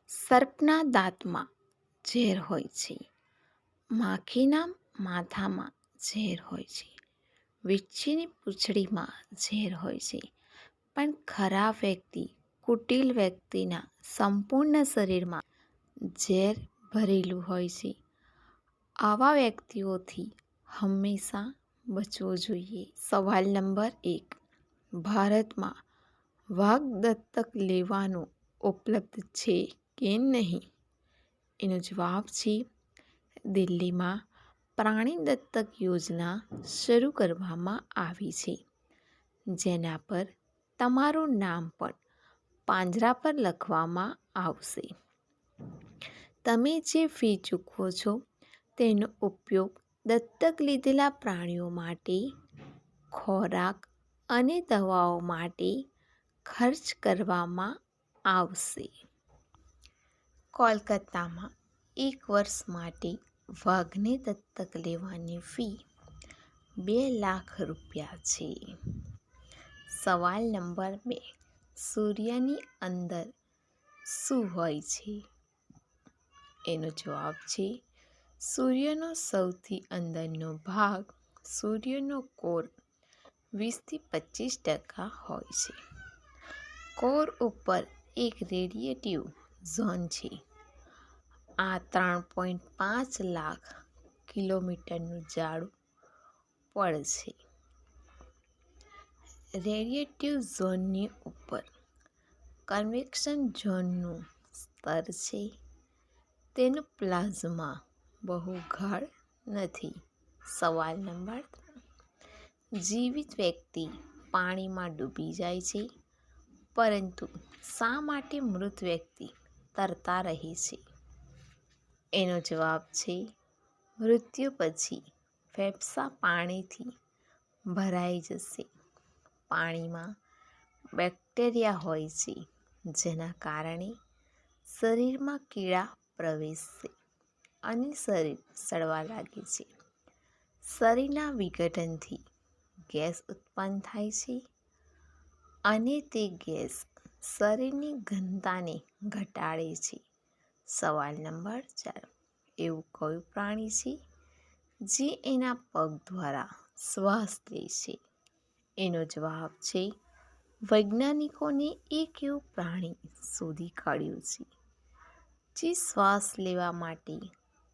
સર્પના દાંતમાં ઝેર હોય છે. માખીના માથામાં ઝેર હોય છે. વીંછીની પૂંછડીમાં ઝેર હોય છે. પણ ખરાબ વ્યક્તિ, કુટિલ વ્યક્તિના સંપૂર્ણ શરીરમાં ઝેર ભરેલું હોય છે. આવા વ્યક્તિઓથી હંમેશા બચવું જોઈએ. સવાલ નંબર 1. ભારતમાં વાઘ દત્તક લેવાનું ઉપલબ્ધ છે કે નહીં? એનો જવાબ છે દિલ્હીમાં પ્રાણી દત્તક યોજના શરૂ કરવામાં આવી છે, જેના પર તમારું નામ પણ પાંજરા પર લખવામાં આવશે. તમે જે ફી ચૂકવો છો તેનો ઉપયોગ દત્તક લીધેલા પ્રાણીઓ માટે ખોરાક અને દવાઓ માટે ખર્ચ કરવામાં આવશે. કોલકાતામાં 1 વર્ષ માટે વાઘને દત્તક લેવાની ફી 2 લાખ રૂપિયા છે. સવાલ નંબર 2. સૂર્યની અંદર શું હોય છે? એનો જવાબ છે સૂર્યનો સૌથી અંદરનો ભાગ, સૂર્યનો કોર 20-25% હોય છે. કોર ઉપર એક રેડિયેટિવ ઝોન છે. આ 3.5 લાખ કિલોમીટરનું જાડું પડ છે. રેડિયેટિવ ઝોનની ઉપર કન્વેક્શન ઝોનનું સ્તર છે. તેનું પ્લાઝ્મા બહુ ગાઢ નથી. સવાલ નંબર 3. જીવિત વ્યક્તિ પાણીમાં ડૂબી જાય છે, પરંતુ શા માટે મૃત વ્યક્તિ તરતા રહે છે? એનો જવાબ છે મૃત્યુ પછી ફેફસાં પાણીથી ભરાઈ જશે. પાણીમાં બેક્ટેરિયા હોય છે, જેના કારણે શરીરમાં કીડા પ્રવેશશે અને શરીર સડવા લાગે છે. શરીરના વિઘટનથી ગેસ ઉત્પન્ન થાય છે અને તે ગેસ શરીરની ઘનતાને ઘટાડે છે. સવાલ નંબર 4. એવું કયું પ્રાણી છે જે એના પગ દ્વારા શ્વાસ લે છે? એનો જવાબ છે વૈજ્ઞાનિકોને એક એવું પ્રાણી શોધી કાઢ્યું છે જે શ્વાસ લેવા માટે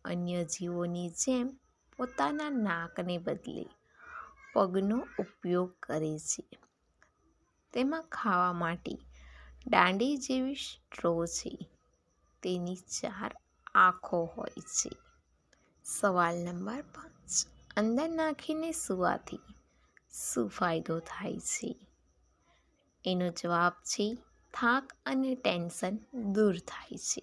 અન્ય જીવોની જેમ પોતાના નાકને બદલે પગનો ઉપયોગ કરે છે. તેમાં ખાવા માટે દાંડી જેવી સ્ટ્રો છે. તેની 4 આંખો હોય છે. સવાલ નંબર 5. અંદર નાખીને સૂવાથી શું ફાયદો થાય છે? એનો જવાબ છે થાક અને ટેન્શન દૂર થાય છે.